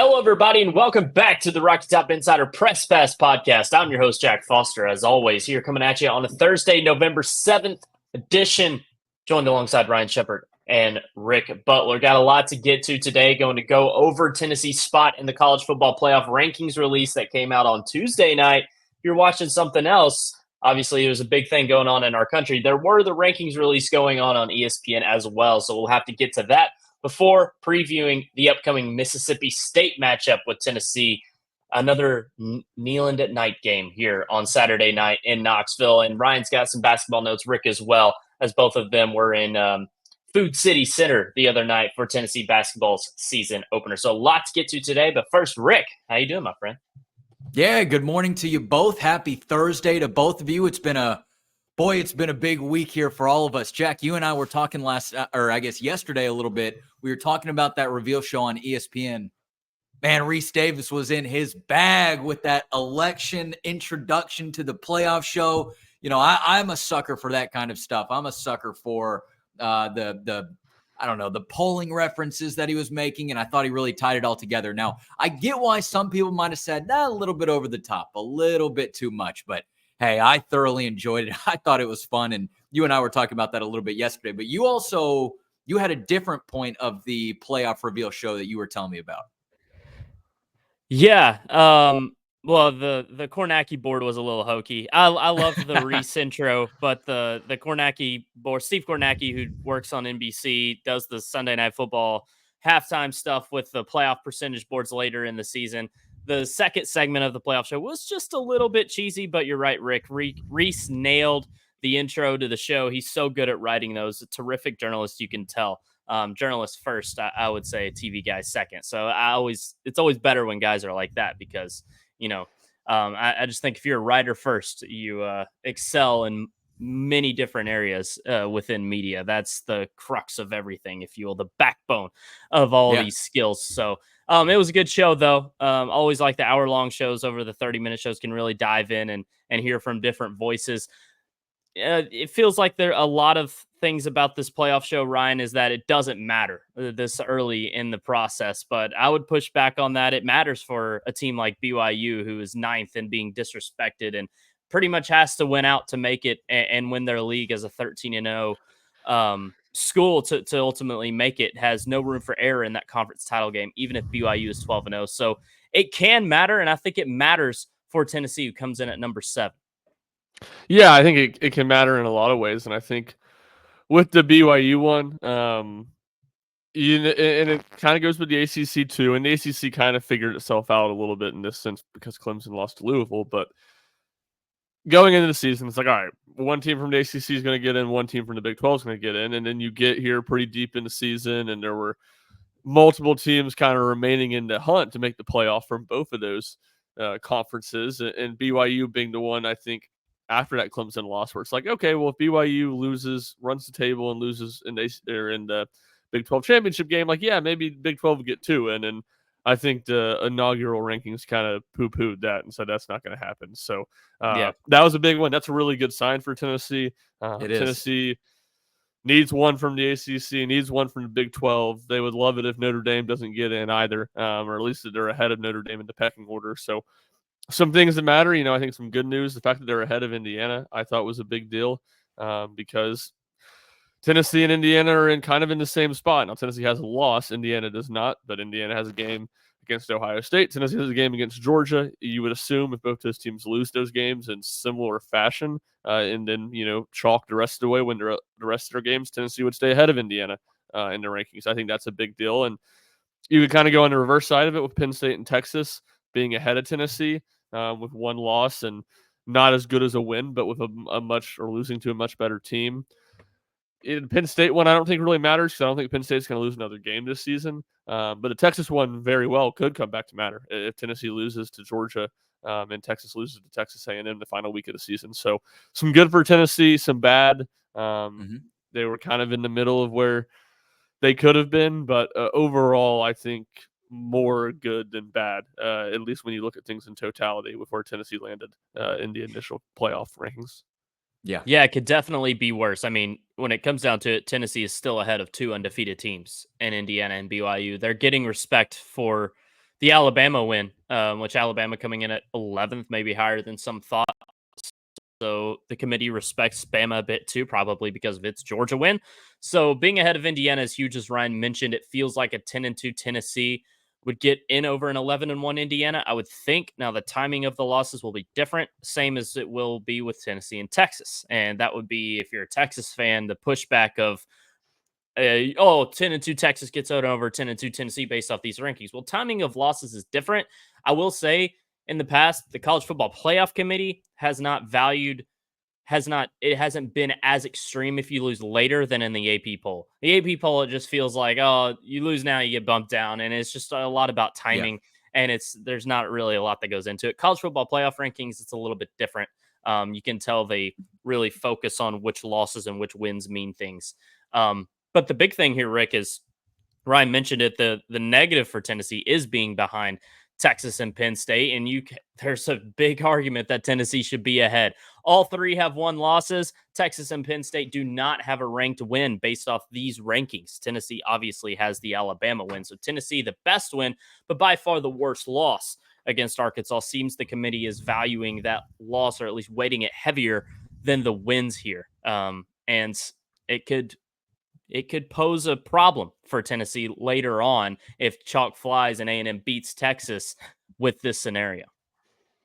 Hello, everybody, and welcome back to the Rocky Top Insider Press Pass podcast. I'm your host, Jack Foster, as always, here coming at you on a Thursday, November 7th edition, joined alongside Ryan Shepard and Rick Butler. Got a lot to get to today. Going to go over Tennessee's spot in the college football playoff rankings release that came out on Tuesday night. If you're watching something else, obviously, it was a big thing going on in our country. There were the rankings release going on ESPN as well, so we'll have to get to that before previewing the upcoming Mississippi State matchup with Tennessee. Another Kneeland at night game here on Saturday night in Knoxville. And Ryan's got some basketball notes, Rick as well, as both of them were in Food City Center the other night for Tennessee basketball's season opener. So a lot to get to today. But first, Rick, how you doing, my friend? Yeah, good morning to you both. Happy Thursday to both of you. It's been a big week here for all of us. Jack, you and I were talking yesterday a little bit. We were talking about that reveal show on ESPN. Man, Reese Davis was in his bag with that election introduction to the playoff show. You know, I'm a sucker for that kind of stuff. I'm a sucker for the polling references that he was making, and I thought he really tied it all together. Now, I get why some people might have said, a little bit over the top, a little bit too much, but hey, I thoroughly enjoyed it. I thought it was fun, and you and I were talking about that a little bit yesterday, but you had a different point of the playoff reveal show that you were telling me about. Yeah. Well, the Kornacki board was a little hokey. I love the Reese intro, but the Kornacki board, Steve Kornacki, who works on NBC, does the Sunday Night Football halftime stuff with the playoff percentage boards later in the season. The second segment of the playoff show was just a little bit cheesy, but you're right, Rick. Reese nailed the intro to the show. He's so good at writing those. A terrific journalist, you can tell. Journalist first, I would say, TV guy second. So it's always better when guys are like that because, I just think if you're a writer first, you excel in many different areas within media. That's the crux of everything, if you will, the backbone of all these skills. So it was a good show, though. Always like the hour-long shows over the 30-minute shows can really dive in and hear from different voices. It feels like there are a lot of things about this playoff show, Ryan, is that it doesn't matter this early in the process. But I would push back on that. It matters for a team like BYU, who is ninth and being disrespected and pretty much has to win out to make it and win their league as a 13-0 school to ultimately make it. Has no room for error in that conference title game, even if BYU is 12-0. So it can matter, and I think it matters for Tennessee, who comes in at number 7. Yeah, I think it can matter in a lot of ways, and I think with the BYU one, and it kind of goes with the ACC too, and the ACC kind of figured itself out a little bit in this sense because Clemson lost to Louisville, but going into the season, it's like, all right, one team from the ACC is going to get in, one team from the Big 12 is going to get in, and then you get here pretty deep in the season, and there were multiple teams kind of remaining in the hunt to make the playoff from both of those conferences, and BYU being the one, I think, after that Clemson loss, where it's like, okay, well, if BYU runs the table and loses in the Big 12 championship game, like, yeah, maybe Big 12 will get 2 in. And I think the inaugural rankings kind of poo-pooed that and said that's not going to happen. So that was a big one. That's a really good sign for Tennessee. Tennessee needs one from the ACC, needs one from the Big 12. They would love it if Notre Dame doesn't get in either, or at least that they're ahead of Notre Dame in the pecking order. So some things that matter, I think some good news. The fact that they're ahead of Indiana, I thought was a big deal because Tennessee and Indiana are kind of in the same spot. Now, Tennessee has a loss. Indiana does not, but Indiana has a game against Ohio State. Tennessee has a game against Georgia. You would assume if both those teams lose those games in similar fashion and then, chalk the rest of the way, win the rest of their games, Tennessee would stay ahead of Indiana in the rankings. I think that's a big deal. And you could kind of go on the reverse side of it with Penn State and Texas being ahead of Tennessee with one loss and not as good as a win, but with losing to a much better team. In Penn State one, I don't think really matters because I don't think Penn State's going to lose another game this season. But the Texas one very well could come back to matter if Tennessee loses to Georgia and Texas loses to Texas A&M the final week of the season. So some good for Tennessee, some bad. They were kind of in the middle of where they could have been, but overall, I think more good than bad, at least when you look at things in totality with where Tennessee landed in the initial playoff rankings. Yeah, it could definitely be worse. I mean, when it comes down to it, Tennessee is still ahead of 2 undefeated teams in Indiana and BYU. They're getting respect for the Alabama win, which Alabama coming in at 11th, maybe higher than some thought. So the committee respects Bama a bit too, probably because of its Georgia win. So being ahead of Indiana is huge, as Ryan mentioned. It feels like a 10-2 Tennessee would get in over an 11-1 Indiana, I would think. Now the timing of the losses will be different, same as it will be with Tennessee and Texas. And that would be, if you're a Texas fan, the pushback of 10-2 Texas gets out over 10-2 Tennessee based off these rankings. Well, timing of losses is different. I will say in the past, the College Football Playoff Committee it hasn't been as extreme if you lose later than in the AP poll. The AP poll, it just feels like, oh, you lose now, you get bumped down. And it's just a lot about timing. And there's not really a lot that goes into it. College football playoff rankings, it's a little bit different. You can tell they really focus on which losses and which wins mean things. But the big thing here, Rick, is Ryan mentioned it. The negative for Tennessee is being behind Texas and Penn State, and there's a big argument that Tennessee should be ahead. All three have won losses. Texas and Penn State do not have a ranked win based off these rankings. Tennessee obviously has the Alabama win, so Tennessee the best win, but by far the worst loss against Arkansas. Seems the committee is valuing that loss, or at least weighting it heavier than the wins here, and it could pose a problem for Tennessee later on if chalk flies and A&M beats Texas with this scenario.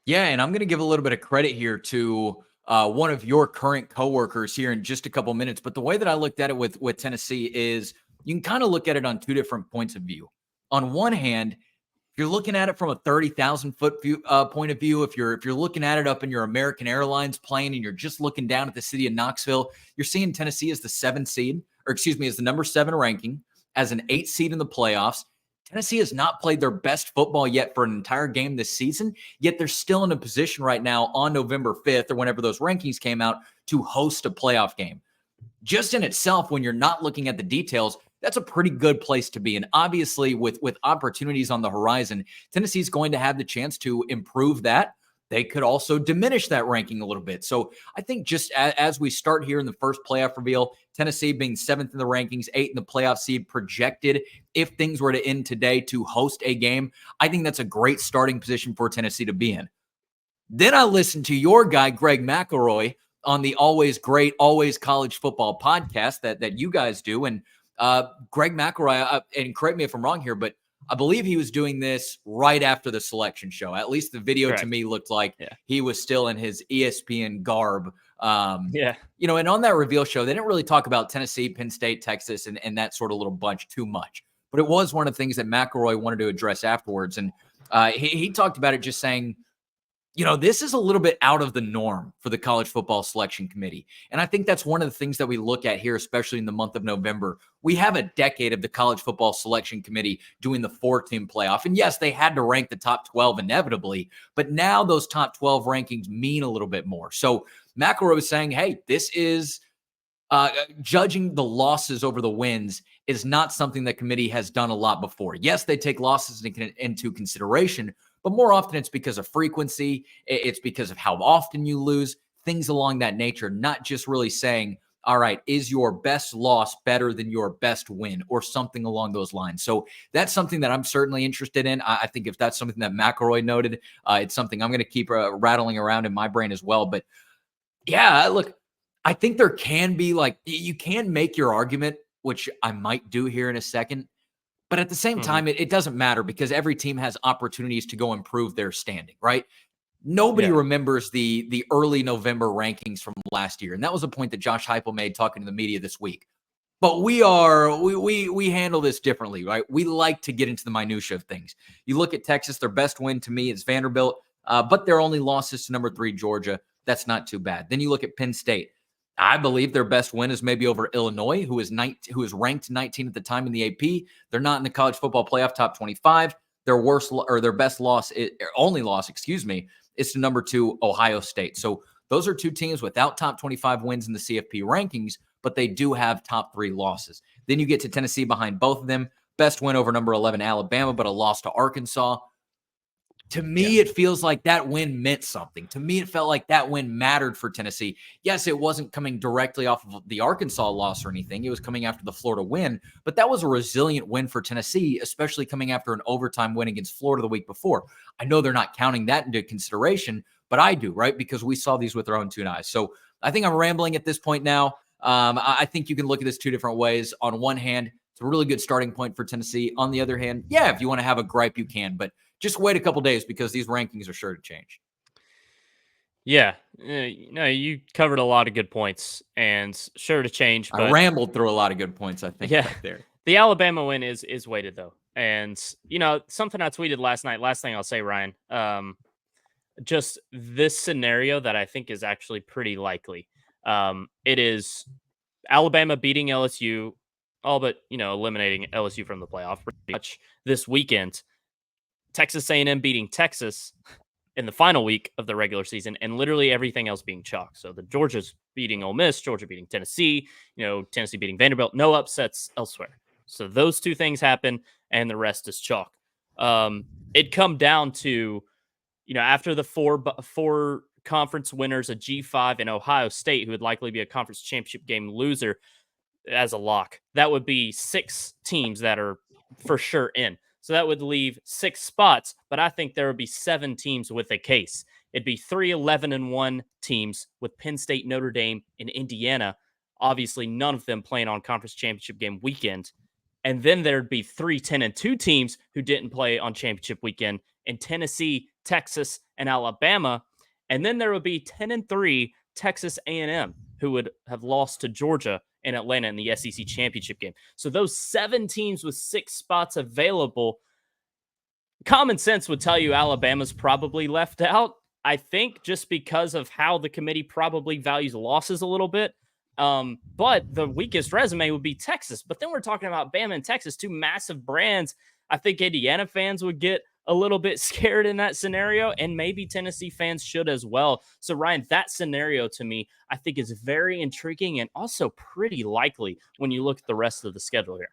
Yeah, and I'm going to give a little bit of credit here to one of your current coworkers here in just a couple minutes. But the way that I looked at it with Tennessee is you can kind of look at it on two different points of view. On one hand, if you're looking at it from a 30,000 foot view, point of view, if you're looking at it up in your American Airlines plane and you're just looking down at the city of Knoxville, you're seeing Tennessee as the 7th seed, or excuse me, as the number 7 ranking, as an 8th seed in the playoffs. Tennessee has not played their best football yet for an entire game this season, yet they're still in a position right now on November 5th or whenever those rankings came out to host a playoff game. Just in itself, when you're not looking at the details, that's a pretty good place to be. And obviously, with opportunities on the horizon, Tennessee's going to have the chance to improve that. They could also diminish that ranking a little bit. So I think just as we start here in the first playoff reveal, Tennessee being 7th in the rankings, 8th in the playoff seed projected, if things were to end today, to host a game, I think that's a great starting position for Tennessee to be in. Then I listened to your guy, Greg McElroy, on the Always Great, Always College Football podcast that you guys do. And Greg McElroy, and correct me if I'm wrong here, but I believe he was doing this right after the selection show. At least the video Correct. to me looked like he was still in his ESPN garb. Yeah. And on that reveal show, they didn't really talk about Tennessee, Penn State, Texas, and that sort of little bunch too much. But it was one of the things that McElroy wanted to address afterwards. And he talked about it just saying, this is a little bit out of the norm for the College Football Selection Committee. And I think that's one of the things that we look at here, especially in the month of November. We have a decade of the College Football Selection Committee doing the 4-team playoff. And yes, they had to rank the top 12 inevitably, but now those top 12 rankings mean a little bit more. So McElroy was saying, hey, this is judging the losses over the wins is not something that committee has done a lot before. Yes, they take losses into consideration, but more often it's because of frequency. It's because of how often you lose, things along that nature, not just really saying, all right, is your best loss better than your best win or something along those lines? So that's something that I'm certainly interested in. I think if that's something that McElroy noted, it's something I'm going to keep rattling around in my brain as well. But yeah, look, I think there can be you can make your argument, which I might do here in a second. But at the same time, it doesn't matter because every team has opportunities to go improve their standing, right? Nobody remembers the early November rankings from last year. And that was a point that Josh Heupel made talking to the media this week. But we handle this differently, right? We like to get into the minutia of things. You look at Texas, their best win to me is Vanderbilt, but their only losses to number 3 Georgia. That's not too bad. Then you look at Penn State. I believe their best win is maybe over Illinois, who is ranked 19 at the time in the AP. They're not in the college football playoff top 25. Their best loss, only loss, is to number 2 Ohio State. So those are two teams without top 25 wins in the CFP rankings, but they do have top 3 losses. Then you get to Tennessee behind both of them. Best win over number 11 Alabama, but a loss to Arkansas. To me, it feels like that win meant something. To me, it felt like that win mattered for Tennessee. Yes, it wasn't coming directly off of the Arkansas loss or anything. It was coming after the Florida win, but that was a resilient win for Tennessee, especially coming after an overtime win against Florida the week before. I know they're not counting that into consideration, but I do, right? Because we saw these with our own two eyes. So I think I'm rambling at this point now. I think you can look at this two different ways. On one hand, it's a really good starting point for Tennessee. On the other hand, yeah, if you want to have a gripe, you can, but just wait a couple days because these rankings are sure to change. Yeah, you covered a lot of good points and sure to change. But I rambled through a lot of good points, I think, yeah, right there. the Alabama win is weighted though, and something I tweeted last night. Last thing I'll say, Ryan, just this scenario that I think is actually pretty likely. It is Alabama beating LSU, all but eliminating LSU from the playoff pretty much this weekend. Texas A&M beating Texas in the final week of the regular season, and literally everything else being chalk. So the Georgia's beating Ole Miss, Georgia beating Tennessee, Tennessee beating Vanderbilt, no upsets elsewhere. So those two things happen, and the rest is chalk. It come down to, after the four conference winners, a G5 and Ohio State, who would likely be a conference championship game loser as a lock. That would be 6 teams that are for sure in. So that would leave 6 spots, but I think there would be 7 teams with a case. It'd be 3 11-1 teams with Penn State, Notre Dame, and Indiana. Obviously, none of them playing on conference championship game weekend. And then there'd be 3 10-2 teams who didn't play on championship weekend in Tennessee, Texas, and Alabama. And then there would be 10-3 Texas A&M who would have lost to Georgia and Atlanta in the SEC championship game. So those 7 teams with 6 spots available, common sense would tell you Alabama's probably left out. I think just because of how the committee probably values losses a little bit. But the weakest resume would be Texas. But then we're talking about Bama and Texas, 2 massive brands. I think Indiana fans would get a little bit scared in that scenario, and maybe Tennessee fans should as well. So, Ryan, that scenario to me, I think is very intriguing and also pretty likely when you look at the rest of the schedule here.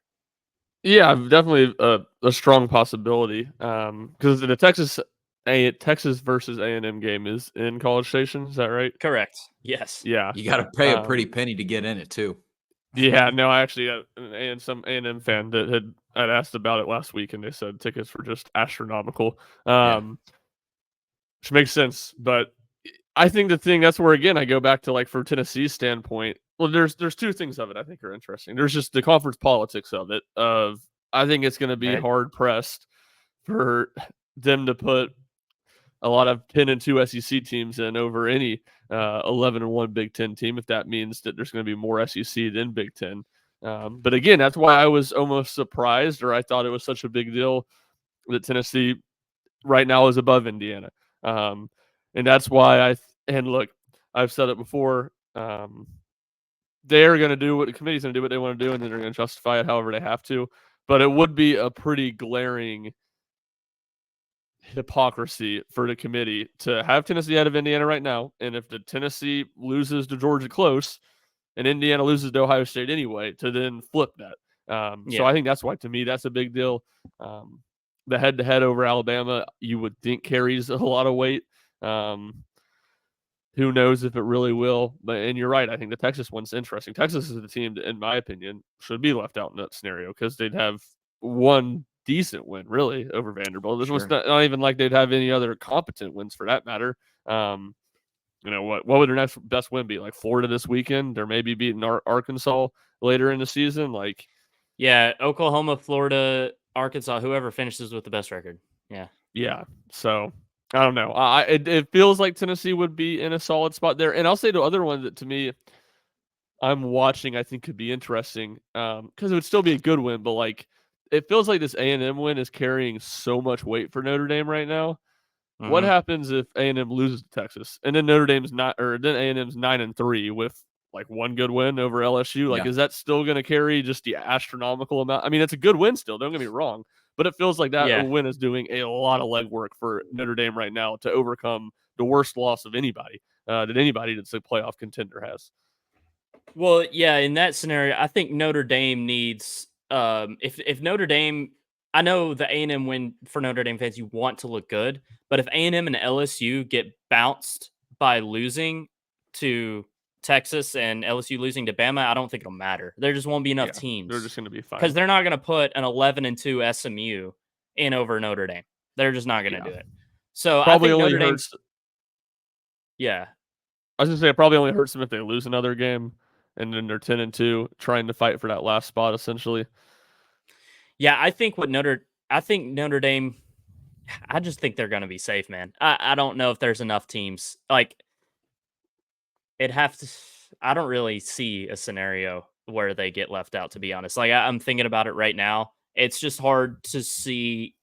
Yeah, definitely a strong possibility because the Texas versus A&M game is in College Station. Is that right? Correct. Yes. Yeah. You got to pay a pretty penny to get in it too. Yeah, no, I actually and some A&M fan that I'd asked about it last week, and they said tickets were just astronomical, which makes sense. But I think that's where again I go back to, like, for Tennessee's standpoint. Well, there's 2 things of it I think are interesting. There's just the conference politics of it. I think it's going to be hard pressed for them to put a lot of 10-2 SEC teams in over any 11-1 Big Ten team, if that means that there's going to be more SEC than Big Ten. But again, that's why I was almost surprised, or I thought it was such a big deal that Tennessee right now is above Indiana. And that's why look, I've said it before. They're going to do what the committee's going to do what they want to do, and then they're going to justify it however they have to. But it would be a pretty glaring hypocrisy for the committee to have Tennessee out of Indiana right now, and if the Tennessee loses to Georgia close and Indiana loses to Ohio State anyway, to then flip that. So I think that's why, to me, that's a big deal. The head-to-head over Alabama, you would think, carries a lot of weight. Who knows if it really will? And you're right. I think the Texas one's interesting. Texas is the team that, in my opinion, should be left out in that scenario because they'd have one decent win, really, over Vanderbilt. This was not even like they'd have any other competent wins for that matter. What would their next best win be? Like Florida this weekend? They're maybe beating Arkansas later in the season. Oklahoma, Florida, Arkansas, whoever finishes with the best record. Yeah. So I don't know. It feels like Tennessee would be in a solid spot there. And I'll say the other one that to me I'm watching I think could be interesting because it would still be a good win, but it feels like this A&M win is carrying so much weight for Notre Dame right now. Mm-hmm. What happens if A&M loses to Texas and then then A&M's 9-3 with one good win over LSU? Is that still going to carry just the astronomical amount? I mean, it's a good win still. Don't get me wrong. But it feels like that win is doing a lot of legwork for Notre Dame right now to overcome the worst loss of anybody that's a playoff contender has. Well, yeah, in that scenario, I think Notre Dame needs if Notre Dame, I know the A&M win for Notre Dame fans, you want to look good, but if A&M and LSU get bounced by losing to Texas and LSU losing to Bama, I don't think it'll matter. There just won't be enough Yeah, they're teams just going to be because fine. they're not going to put an 11-2 SMU in over Notre Dame. They're just not going to Yeah. do it. So Probably I think only Notre hurts. Dame's, yeah, I was going to say it probably only hurts them if they lose another game, and then they're 10-2, trying to fight for that last spot essentially. yeah. I think Notre Dame. I just think they're going to be safe, man. I don't know if there's enough teams like it have to. I don't really see a scenario where they get left out. To be honest, like I'm thinking about it right now. It's just hard to see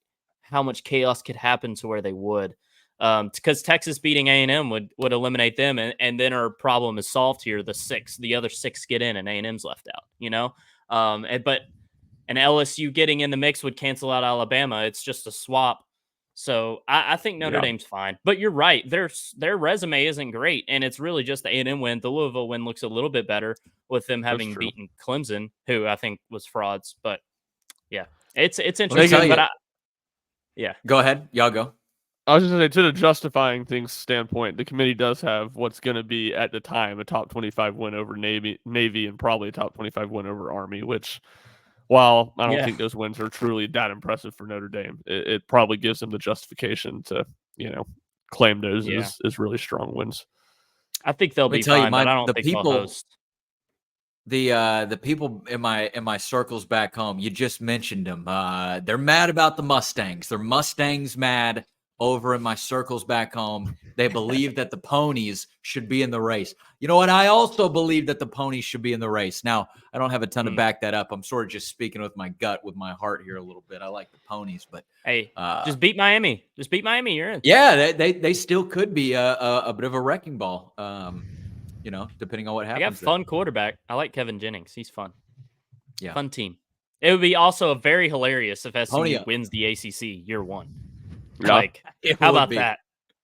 how much chaos could happen to where they would. Because Texas beating A&M would eliminate them, and then our problem is solved here. The other six get in, and A&M's left out. But an LSU getting in the mix would cancel out Alabama. It's just a swap. So I think Notre Yeah. Dame's fine. But you're right. Their resume isn't great, and it's really just the A&M win. The Louisville win looks a little bit better with them having true. beaten Clemson, who I think was frauds. But yeah, it's Let me interesting. tell But you. yeah, Go ahead. Y'all go. I was just going to say, to the justifying things standpoint, the committee does have what's going to be, at the time, a top 25 win over Navy and probably a top 25 win over Army, which, while I don't Yeah. think those wins are truly that impressive for Notre Dame, it probably gives them the justification to, claim those Yeah. as really strong wins. I think they'll Let me be tell you, fine, but I don't the think they'll people, host. the people in my circles back home, you just mentioned them. They're mad about the Mustangs. They're Mustangs mad over in my circles back home. They believe that the ponies should be in the race. You know what? I also believe that the ponies should be in the race. Now, I don't have a ton to back that up. I'm sort of just speaking with my gut, with my heart here a little bit. I like the ponies, but Hey, just beat Miami. Just beat Miami. You're in. yeah, they still could be a bit of a wrecking ball. Depending on what I happens. got fun quarterback. I like Kevin Jennings. He's fun. Yeah. Fun team. It would be also very hilarious if Pony SMU up. wins the ACC year one. Yeah. Like, It how would about be. that?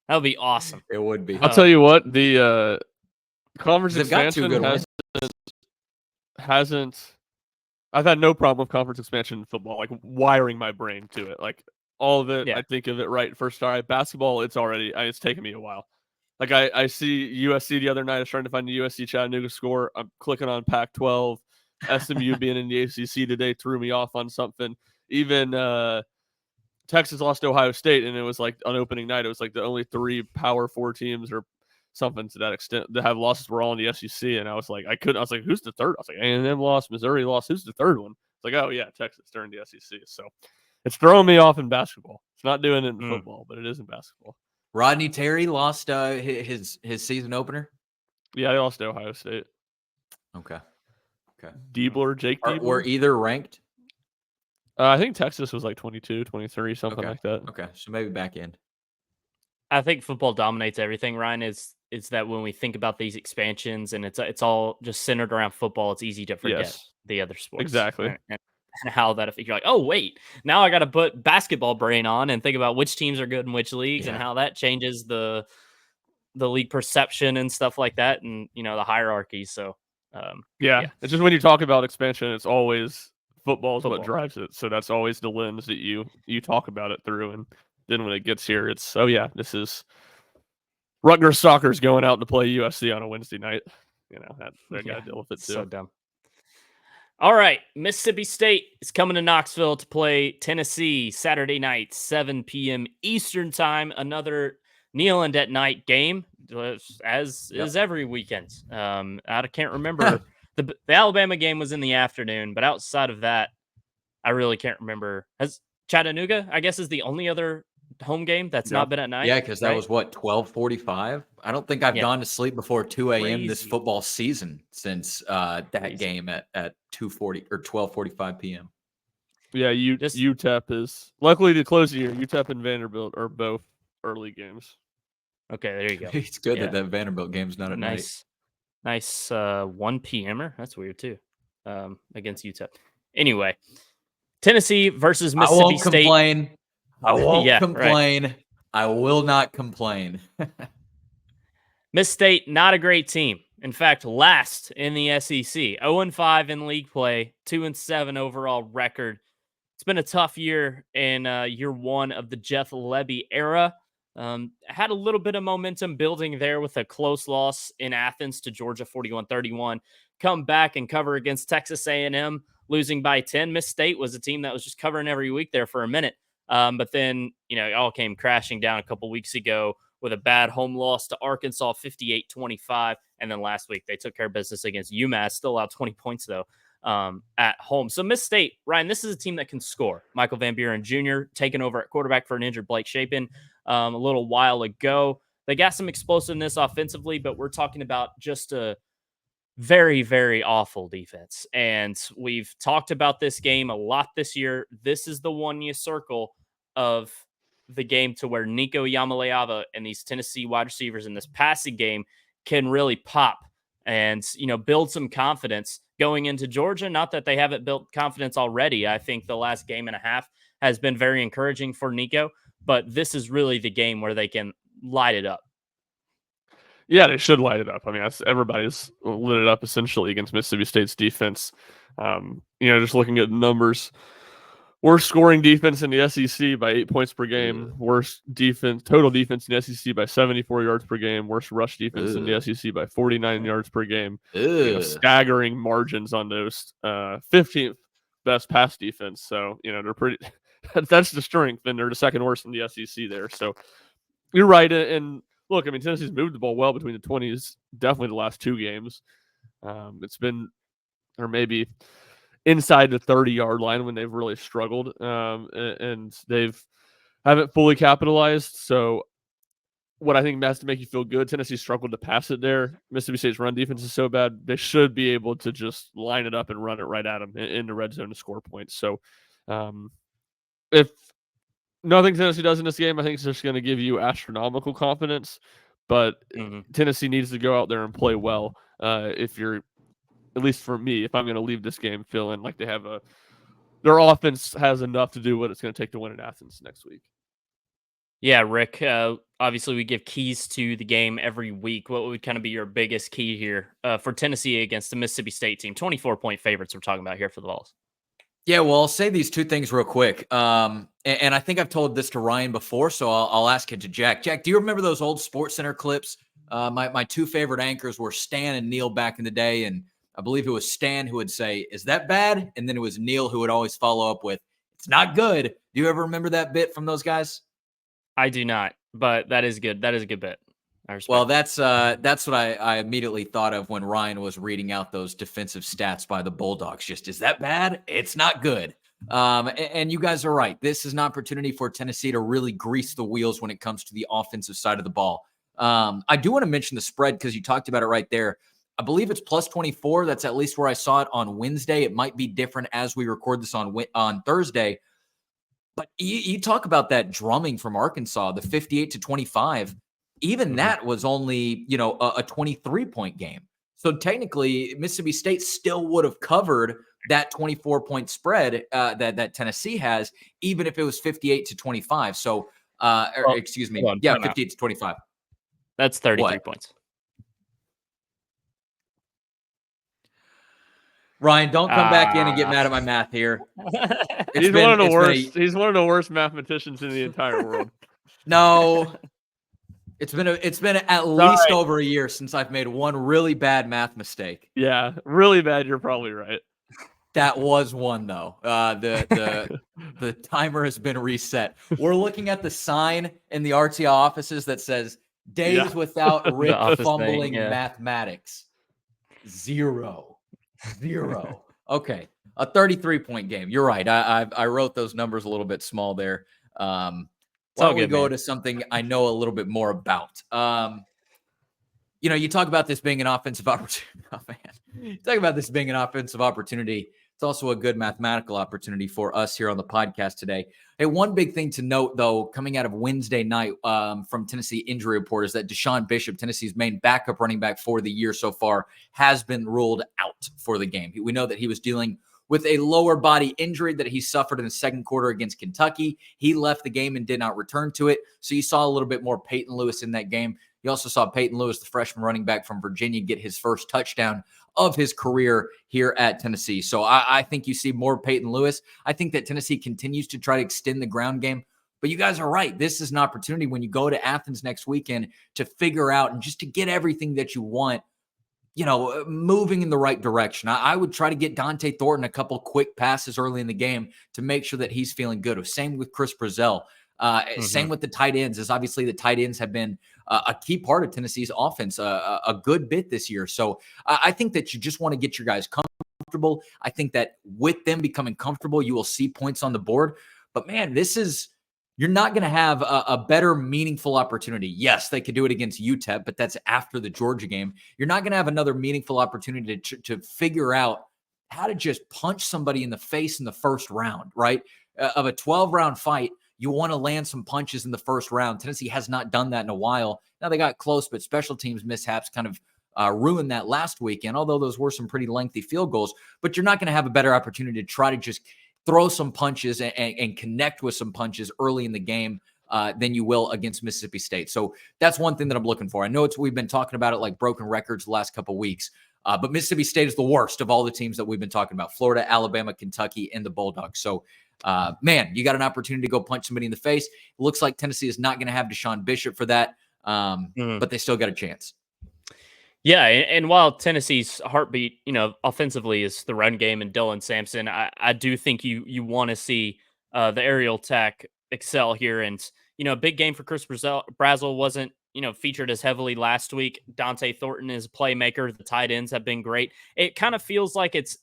That would be awesome. It would be. I'll tell you what, the conference They've got two expansion good hasn't. I've had no problem with conference expansion in football, like wiring my brain to it. Like all of it, Yeah. I think of it right first try. Basketball, it's taken me a while. Like I see USC the other night. I was trying to find the USC Chattanooga score. I'm clicking on Pac-12. SMU being in the ACC today threw me off on something. Even Texas lost to Ohio State, and it was like on opening night, it was like the only 3 Power 4 teams or something to that extent that have losses were all in the SEC. And I was like, who's the third? I was like, A&M lost, Missouri lost. Who's the third one? It's like, oh yeah, Texas during the SEC. So it's throwing me off in basketball. It's not doing it in football, but it is in basketball. Rodney Terry lost his season opener. Yeah, they lost to Ohio State. Okay. Jake Diebler. Were either ranked? I think Texas was like 22, 23, something like that. Okay, so maybe back end. I think football dominates everything, Ryan. Is that when we think about these expansions and it's all just centered around football, it's easy to forget the other sports. Exactly. And how that affects. You're like, oh, wait, now I got to put basketball brain on and think about which teams are good in which leagues and how that changes the league perception and stuff like that, and the hierarchy. So it's just when you talk about expansion, it's always football is what Football. drives it. So that's always the lens that you talk about it through. And then when it gets here, it's this is Rutgers soccer's going out to play USC on a Wednesday night. They got to deal with it too. So dumb. All right, Mississippi State is coming to Knoxville to play Tennessee Saturday night, 7 p.m. Eastern time. Another Neyland at night game, as is every weekend. I can't remember. The Alabama game was in the afternoon, but outside of that, I really can't remember. Has Chattanooga, I guess, is the only other home game that's not been at night? Yeah, because that was what, 12:45? I don't think I've gone to sleep before 2 a.m. this Crazy. football season since that game at 2:40 or 12:45 p.m. Yeah, UTEP is luckily to close the year. UTEP and Vanderbilt are both early games. Okay, there you go. It's good that Vanderbilt game's not at night. Nice 1 p.m.er. That's weird too. Against UTEP. Anyway, Tennessee versus Mississippi State. I won't Yeah, complain. right. I will not complain. Miss State, not a great team. In fact, last in the SEC. 0-5 in league play, 2-7 overall record. it's been a tough year in year one of the Jeff Lebby era. Had a little bit of momentum building there with a close loss in Athens to Georgia 41-31. Come back and cover against Texas A&M, losing by 10. Miss State was a team that was just covering every week there for a minute. But then, it all came crashing down a couple weeks ago with a bad home loss to Arkansas 58-25. And then last week they took care of business against UMass, still allowed 20 points though. At home. So Miss State, Ryan, this is a team that can score. Michael Van Buren Jr. taking over at quarterback for an injured Blake Shapen a little while ago. They got some explosiveness offensively, but we're talking about just a very, very awful defense. And we've talked about this game a lot this year. This is the one you circle of the game to where Nico Yamaleava and these Tennessee wide receivers in this passing game can really pop and, build some confidence going into Georgia. Not that they haven't built confidence already. I think the last game and a half has been very encouraging for Nico, but this is really the game where they can light it up. Yeah, they should light it up. I mean, everybody's lit it up essentially against Mississippi State's defense. Just looking at numbers, worst scoring defense in the SEC by 8 points per game. Worst total defense in the SEC by 74 yards per game. Worst rush defense in the SEC by 49 yards per game. Staggering margins on those. 15th best pass defense. So, they're pretty. That's the strength, and they're the second worst in the SEC there. So you're right. And look, I mean, Tennessee's moved the ball well between the 20s. Definitely the last two games. It's been, or maybe inside the 30-yard line when they've really struggled, and haven't fully capitalized. So what I think has to make you feel good, Tennessee struggled to pass it there. Mississippi State's run defense is so bad, they should be able to just line it up and run it right at them in the red zone to score points. So if nothing Tennessee does in this game, I think it's just going to give you astronomical confidence, but Tennessee needs to go out there and play well. If you're, at least for me, if I'm going to leave this game feeling like they have their offense has enough to do what it's going to take to win in Athens next week. Yeah, Rick, obviously we give keys to the game every week. What would kind of be your biggest key here for Tennessee against the Mississippi State team? 24-point favorites we're talking about here for the Vols. Yeah, well, I'll say these two things real quick. And I think I've told this to Ryan before, so I'll ask it to Jack. Jack, do you remember those old SportsCenter clips? My two favorite anchors were Stan and Neil back in the day, and I believe it was Stan who would say, "Is that bad?" And then it was Neil who would always follow up with, "It's not good." Do you ever remember that bit from those guys? I do not, but that is good. That is a good bit. Well, that's what I immediately thought of when Ryan was reading out those defensive stats by the Bulldogs. Just, is that bad? It's not good. And you guys are right. This is an opportunity for Tennessee to really grease the wheels when it comes to the offensive side of the ball. I do want to mention the spread because you talked about it right there. I believe it's plus 24. That's at least where I saw it on Wednesday. It might be different as we record this on Thursday. But you talk about that drumming from Arkansas, the 58-25. Even that was only, a 23-point game. So technically, Mississippi State still would have covered that 24-point spread that Tennessee has, even if it was 58-25. So, excuse me, 58-25. That's 33 points. Ryan, don't come back in and get mad at my math here. He's one of the worst mathematicians in the entire world. No. It's been at least over a year since I've made one really bad math mistake. Yeah, really bad. You're probably right. That was one though. The timer has been reset. We're looking at the sign in the RTI offices that says "Days without Rick fumbling mathematics." Zero. Okay, a 33-point game. You're right. I wrote those numbers a little bit small there. Why don't we go to something I know a little bit more about? You talk about this being an offensive opportunity. Oh, man. Talk about this being an offensive opportunity. It's also a good mathematical opportunity for us here on the podcast today. Hey, one big thing to note, though, coming out of Wednesday night from Tennessee Injury Report is that Deshaun Bishop, Tennessee's main backup running back for the year so far, has been ruled out for the game. We know that he was dealing with a lower body injury that he suffered in the second quarter against Kentucky. He left the game and did not return to it. So you saw a little bit more Peyton Lewis in that game. You also saw Peyton Lewis, the freshman running back from Virginia, get his first touchdown of his career here at Tennessee. So I think you see more Peyton Lewis. I think that Tennessee continues to try to extend the ground game. But you guys are right. This is an opportunity when you go to Athens next weekend to figure out and just to get everything that you want, moving in the right direction. I would try to get Dante Thornton a couple quick passes early in the game to make sure that he's feeling good. Same with Chris Brazzell. Same with the tight ends, as obviously the tight ends have been a key part of Tennessee's offense a good bit this year. So I think that you just want to get your guys comfortable. I think that with them becoming comfortable, you will see points on the board. But man, you're not going to have a better meaningful opportunity. Yes, they could do it against UTEP, but that's after the Georgia game. You're not going to have another meaningful opportunity to figure out how to just punch somebody in the face in the first round, right? Of a 12-round fight, you want to land some punches in the first round. Tennessee has not done that in a while. Now they got close, but special teams mishaps kind of ruined that last weekend, although those were some pretty lengthy field goals. But you're not going to have a better opportunity to try to just throw some punches and connect with some punches early in the game than you will against Mississippi State. So that's one thing that I'm looking for. I know we've been talking about it like broken records the last couple of weeks, but Mississippi State is the worst of all the teams that we've been talking about: Florida, Alabama, Kentucky, and the Bulldogs. So, man, you got an opportunity to go punch somebody in the face. It looks like Tennessee is not going to have Deshaun Bishop for that, but they still got a chance. Yeah, and while Tennessee's heartbeat, offensively is the run game and Dylan Sampson, I do think you want to see the aerial attack excel here. And, a big game for Chris Brazzell wasn't, featured as heavily last week. Dante Thornton is a playmaker. The tight ends have been great. It kind of feels like it's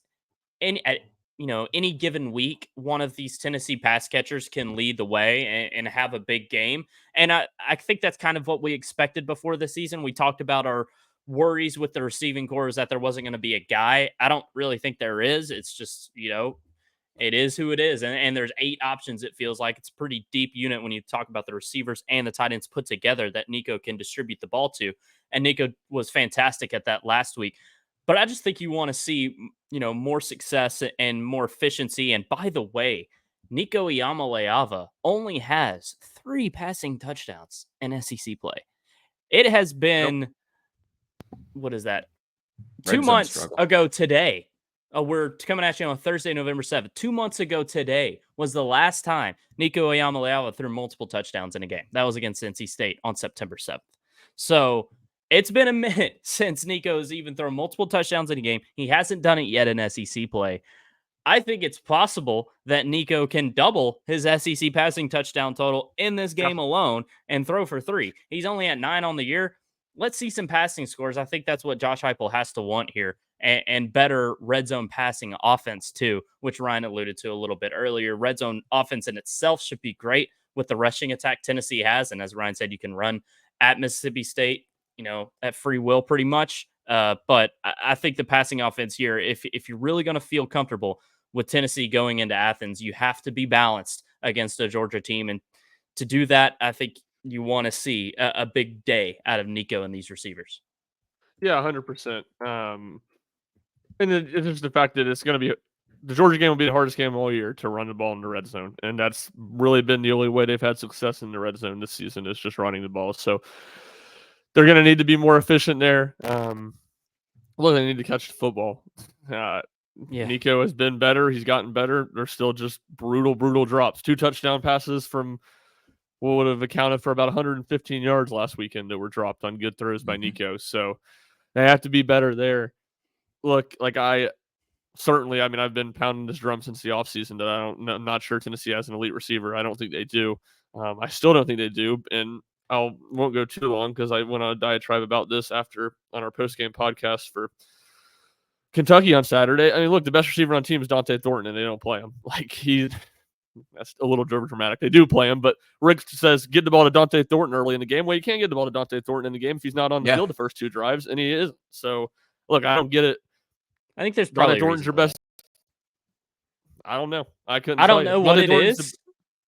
any given week, one of these Tennessee pass catchers can lead the way and have a big game. And I think that's kind of what we expected before the season. We talked about our worries with the receiving corps is that there wasn't going to be a guy. I don't really think there is. It's just, it is who it is. And there's 8 options. It feels like it's a pretty deep unit when you talk about the receivers and the tight ends put together that Nico can distribute the ball to. And Nico was fantastic at that last week. But I just think you want to see, more success and more efficiency. And by the way, Nico Iamaleava only has 3 passing touchdowns in SEC play. It has been, what is that? 2 months ago today. We're coming at you on Thursday, November 7th. 2 months ago today was the last time Nico Iamaleava threw multiple touchdowns in a game. That was against NC State on September 7th. So it's been a minute since Nico's even thrown multiple touchdowns in a game. He hasn't done it yet in SEC play. I think it's possible that Nico can double his SEC passing touchdown total in this game alone and throw for 3. He's only at 9 on the year. Let's see some passing scores. I think that's what Josh Heupel has to want here, and better red zone passing offense too, which Ryan alluded to a little bit earlier. Red zone offense in itself should be great with the rushing attack Tennessee has. And as Ryan said, you can run at Mississippi State, at free will pretty much. But I think the passing offense here, if you're really going to feel comfortable with Tennessee going into Athens, you have to be balanced against a Georgia team. And to do that, I think you want to see a big day out of Nico and these receivers. Yeah, 100%. And it's just the fact that it's going to be the Georgia game will be the hardest game all year to run the ball in the red zone, and that's really been the only way they've had success in the red zone this season is just running the ball. So they're going to need to be more efficient there. Look, they need to catch the football. Nico has been better. He's gotten better. They're still just brutal drops. 2 touchdown passes from what would have accounted for about 115 yards last weekend that were dropped on good throws by Nico. So they have to be better there. Look, I've been pounding this drum since the offseason that I'm not sure Tennessee has an elite receiver. I don't think they do. I still don't think they do. And I won't go too long because I went on a diatribe about this on our post-game podcast for Kentucky on Saturday. I mean, look, the best receiver on the team is Dante Thornton, and they don't play him. That's a little dramatic. They do play him, but Rick says get the ball to Dante Thornton early in the game. Well, you can't get the ball to Dante Thornton in the game if he's not on the field the first 2 drives, and he isn't. So, look, I don't get it. I think there's probably Dante Thornton's your best. I don't know. I don't know what it is,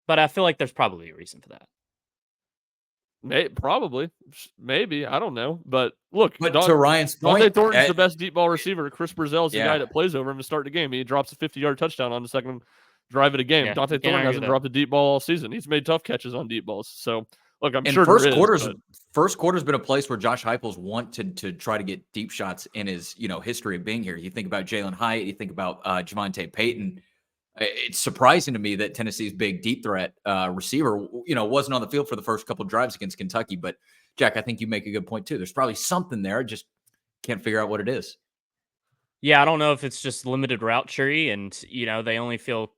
but I feel like there's probably a reason for that. Probably. Maybe. I don't know. But look, to Ryan's point, Dante Thornton's the best deep ball receiver. Chris Brazzell's the guy that plays over him to start the game. He drops a 50-yard touchdown on the second drive of the game. Dante Thornton hasn't dropped a deep ball all season. He's made tough catches on deep balls. So, look, I'm sure first quarters first quarter's been a place where Josh Heupel's wanted to try to get deep shots in his, history of being here. You think about Jalen Hyatt, you think about Javonte Payton. It's surprising to me that Tennessee's big deep threat receiver, wasn't on the field for the first couple of drives against Kentucky. But Jack, I think you make a good point too. There's probably something there. Just can't figure out what it is. Yeah, I don't know if it's just limited route tree and, they only feel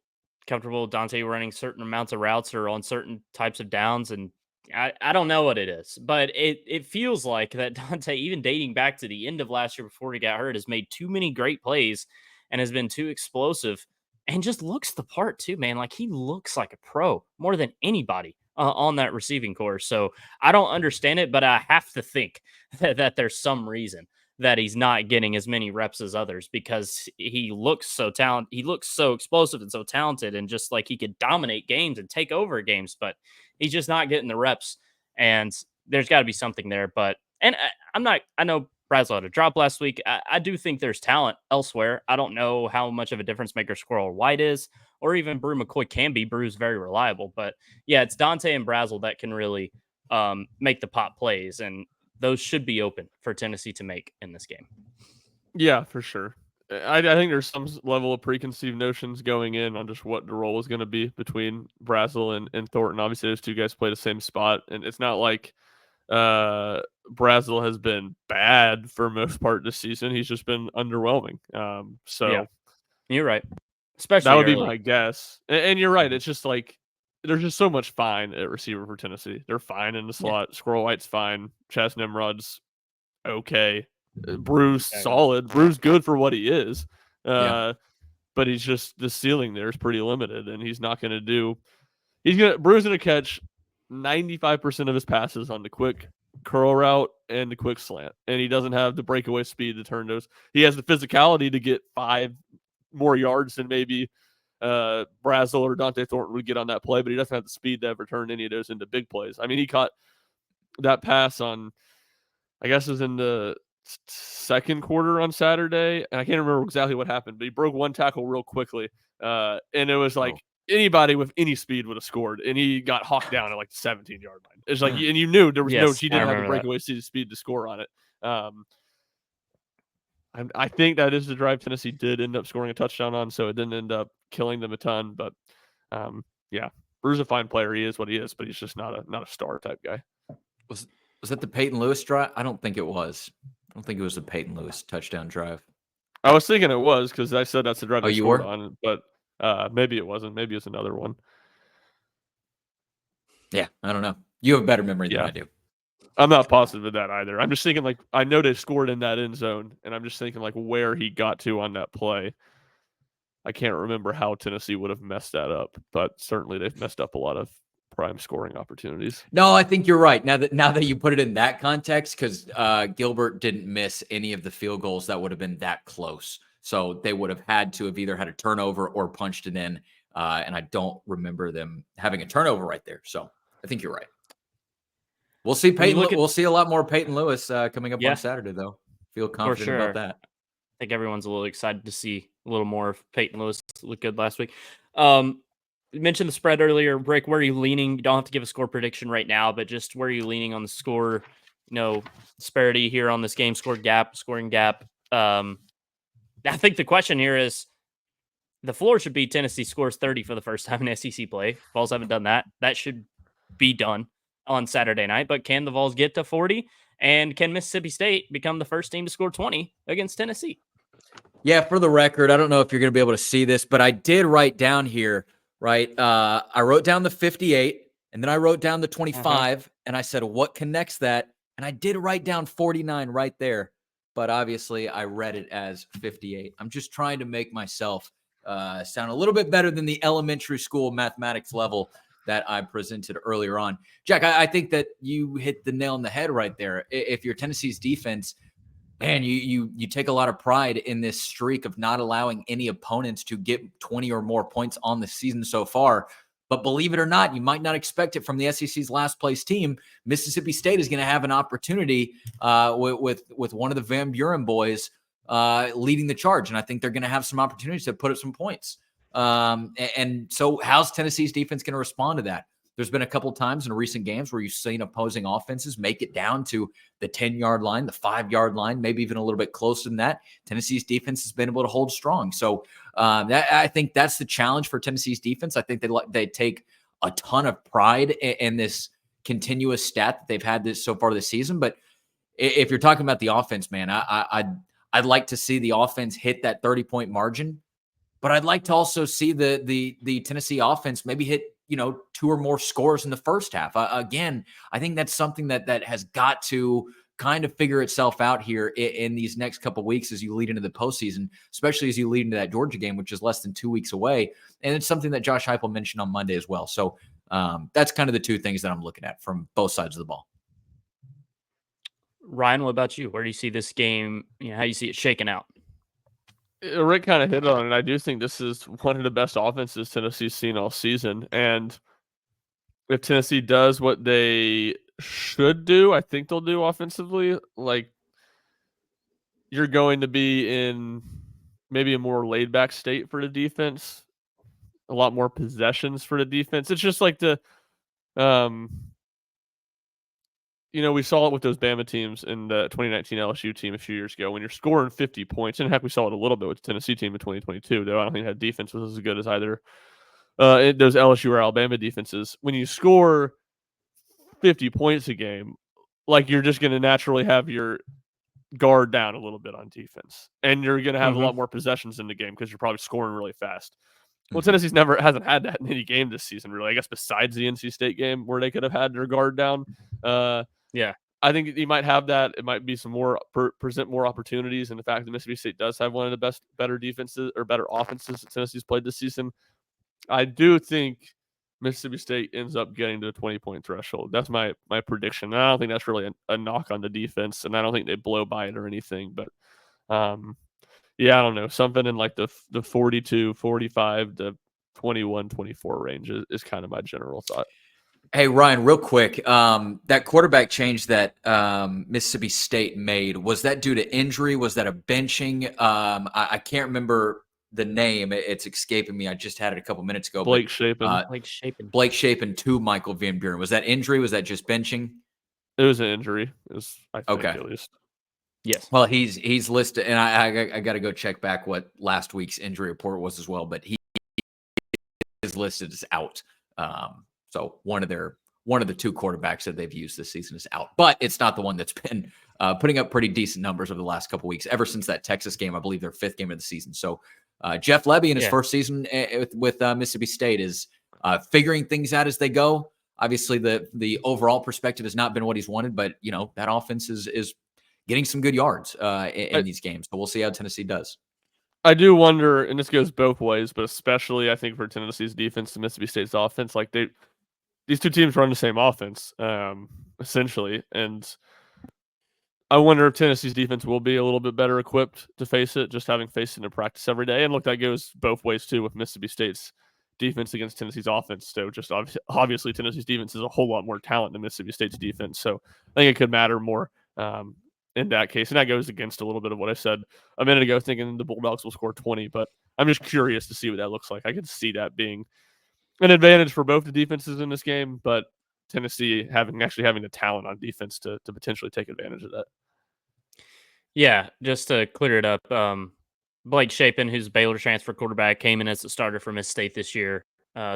comfortable Dante running certain amounts of routes or on certain types of downs. And I don't know what it is, but it feels like that Dante, even dating back to the end of last year before he got hurt, has made too many great plays and has been too explosive and just looks the part too, man. Like he looks like a pro more than anybody on that receiving corps. So I don't understand it, but I have to think that there's some reason that he's not getting as many reps as others because he looks so talented. He looks so explosive and so talented and just like he could dominate games and take over games, but he's just not getting the reps. And there's got to be something there. But, I know Bradshaw had a drop last week. I do think there's talent elsewhere. I don't know how much of a difference maker Squirrel White is, or even Brew McCoy can be. Brew's very reliable. But yeah, it's Dante and Brazel that can really make the pop plays. And those should be open for Tennessee to make in this game. Yeah, for sure. I think there's some level of preconceived notions going in on just what the role is going to be between Brazel and Thornton. Obviously, those two guys play the same spot, and it's not like Brazel has been bad for most part this season. He's just been underwhelming. Yeah, you're right. Especially that would early. be my guess. And you're right. It's just like there's just so much fine at receiver for Tennessee. They're fine in the slot. Yeah. Squirrel White's fine. Chas Nimrod's okay. Brew's solid. Brew's good for what he is. But he's just the ceiling there is pretty limited, and he's not going to do. Brew's going to catch 95% of his passes on the quick curl route and the quick slant, and he doesn't have the breakaway speed to turn those. He has the physicality to get 5 more yards than maybe Brazel or Dante Thornton would get on that play, but he doesn't have the speed to ever turn any of those into big plays. I mean, he caught that pass on, I guess it was in the second quarter on Saturday, and I can't remember exactly what happened, but he broke one tackle real quickly, and it was like anybody with any speed would have scored, and he got hawked down at like the 17-yard line. It's like, and you knew there was he didn't have the breakaway speed to score on it. I think that is the drive Tennessee did end up scoring a touchdown on, so it didn't end up killing them a ton. But yeah, Brew's a fine player. He is what he is, but he's just not a star type guy. Was that the Peyton Lewis drive? I don't think it was. I don't think it was the Peyton Lewis touchdown drive. I was thinking it was because I said that's the drive they scored on, but maybe it wasn't. Maybe it's another one. Yeah, I don't know. You have a better memory than I do. I'm not positive of that either. I'm just thinking, like, I know they scored in that end zone, and I'm just thinking, like, where he got to on that play. I can't remember how Tennessee would have messed that up, but certainly they've messed up a lot of prime scoring opportunities. No, I think you're right. Now that you put it in that context, because Gilbert didn't miss any of the field goals that would have been that close. So they would have had to have either had a turnover or punched it in, and I don't remember them having a turnover right there. So I think you're right. We'll see we'll see a lot more Peyton Lewis coming up on Saturday, though. Feel confident about that. I think everyone's a little excited to see a little more of Peyton Lewis look good last week. You mentioned the spread earlier. Rick, where are you leaning? You don't have to give a score prediction right now, but just where are you leaning on the score, disparity here on this game, scoring gap? I think the question here is the floor should be Tennessee scores 30 for the first time in SEC play. Vols haven't done that. That should be done on Saturday night, but can the Vols get to 40? And can Mississippi State become the first team to score 20 against Tennessee? Yeah, for the record, I don't know if you're going to be able to see this, but I did write down here, right? I wrote down the 58, and then I wrote down the 25, and I said, what connects that? And I did write down 49 right there, but obviously I read it as 58. I'm just trying to make myself sound a little bit better than the elementary school mathematics level that I presented earlier on. Jack, I think that you hit the nail on the head right there. If you're Tennessee's defense, man, you take a lot of pride in this streak of not allowing any opponents to get 20 or more points on the season so far. But believe it or not, you might not expect it from the SEC's last place team. Mississippi State is going to have an opportunity with one of the Van Buren boys leading the charge. And I think they're going to have some opportunities to put up some points. And so how's Tennessee's defense going to respond to that? there's been a couple times in recent games where you've seen opposing offenses make it down to the 10-yard line, the 5-yard line, maybe even a little bit closer than that. Tennessee's defense has been able to hold strong. So I think that's the challenge for Tennessee's defense. I think they take a ton of pride in this continuous stat that they've had so far this season. But if you're talking about the offense, man, I'd like to see the offense hit that 30-point margin. But I'd like to also see the Tennessee offense maybe hit, 2 or more scores in the first half. Again, I think that's something that has got to kind of figure itself out here in these next couple of weeks as you lead into the postseason, especially as you lead into that Georgia game, which is less than 2 weeks away. And it's something that Josh Heupel mentioned on Monday as well. So that's kind of the two things that I'm looking at from both sides of the ball. Ryan, what about you? Where do you see this game? How you see it shaking out? Rick kind of hit on it. I do think this is one of the best offenses Tennessee's seen all season. And if Tennessee does what they should do, I think they'll do offensively. Like, you're going to be in maybe a more laid back state for the defense, a lot more possessions for the defense. It's just like we saw it with those Bama teams in the 2019 LSU team a few years ago when you're scoring 50 points. And heck, we saw it a little bit with the Tennessee team in 2022, though I don't think that defense was as good as either those LSU or Alabama defenses. When you score 50 points a game, like, you're just going to naturally have your guard down a little bit on defense. And you're going to have a lot more possessions in the game because you're probably scoring really fast. Well, Tennessee's hasn't had that in any game this season, really. I guess besides the NC State game where they could have had their guard down. Yeah, I think you might have that. It might be some more present more opportunities, and the fact that Mississippi State does have one of the better defenses or better offenses that Tennessee's played this season. I do think Mississippi State ends up getting to the 20-point threshold. That's my prediction. And I don't think that's really a knock on the defense, and I don't think they blow by it or anything. But yeah, I don't know. Something in like the 42, 45 to 21, 24 range is kind of my general thought. Hey, Ryan, real quick, that quarterback change that Mississippi State made, was that due to injury? Was that a benching? I can't remember the name. It's escaping me. I just had it a couple minutes ago. Blake Shapen. Blake Shapen to Michael Van Buren. Was that injury? Was that just benching? It was an injury. I think, okay. At least. Yes. Well, he's listed, and I got to go check back what last week's injury report was as well. But he is listed as out. So one of the 2 quarterbacks that they've used this season is out, but it's not the one that's been putting up pretty decent numbers over the last couple of weeks. Ever since that Texas game, I believe their 5th game of the season. So Jeff Lebby in his first season with Mississippi State is figuring things out as they go. Obviously, the overall perspective has not been what he's wanted, but that offense is getting some good yards in these games. So we'll see how Tennessee does. I do wonder, and this goes both ways, but especially I think for Tennessee's defense and Mississippi State's offense, like these 2 teams run the same offense, essentially. And I wonder if Tennessee's defense will be a little bit better equipped to face it, just having faced it in practice every day. And look, that goes both ways too with Mississippi State's defense against Tennessee's offense. So just obviously Tennessee's defense is a whole lot more talent than Mississippi State's defense. So I think it could matter more in that case. And that goes against a little bit of what I said a minute ago, thinking the Bulldogs will score 20. But I'm just curious to see what that looks like. I could see that being an advantage for both the defenses in this game, but Tennessee having the talent on defense to potentially take advantage of that. Yeah, just to clear it up, Blake Shapen, who's Baylor transfer quarterback, came in as a starter for Miss State this year.